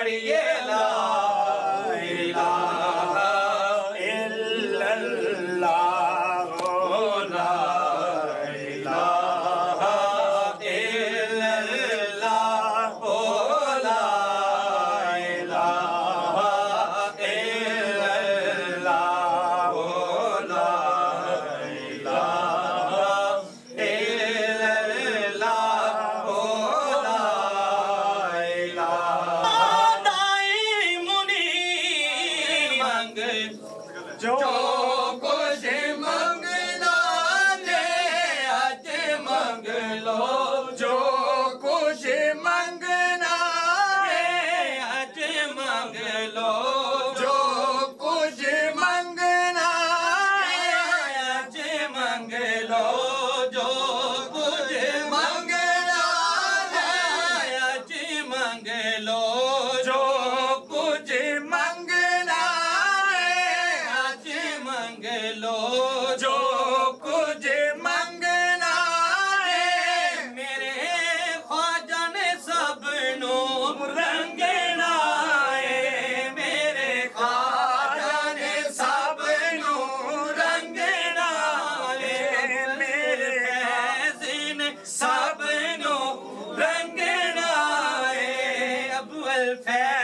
पढ़िए ला इलाहा इल्लल्लाह ला इलाहा इल्लल्लाह ला इलाहा इल्लल्लाह ला जो कुछ मंगना ने आज मंग लो जो कुछ मंगना है आज मंग लो जो कुछ मंगना है आज मंग लो जो कुछ मंगना है आज मंग लो जो कुछ मंगना लो जो कुछ मंगना है मेरे ख्वाजा ने सबनू रंगना है मेरे ख्वाजा ने सबनू रंगना है मेरे फैज़ ने सबनू रंगना है अब्बुल फैज़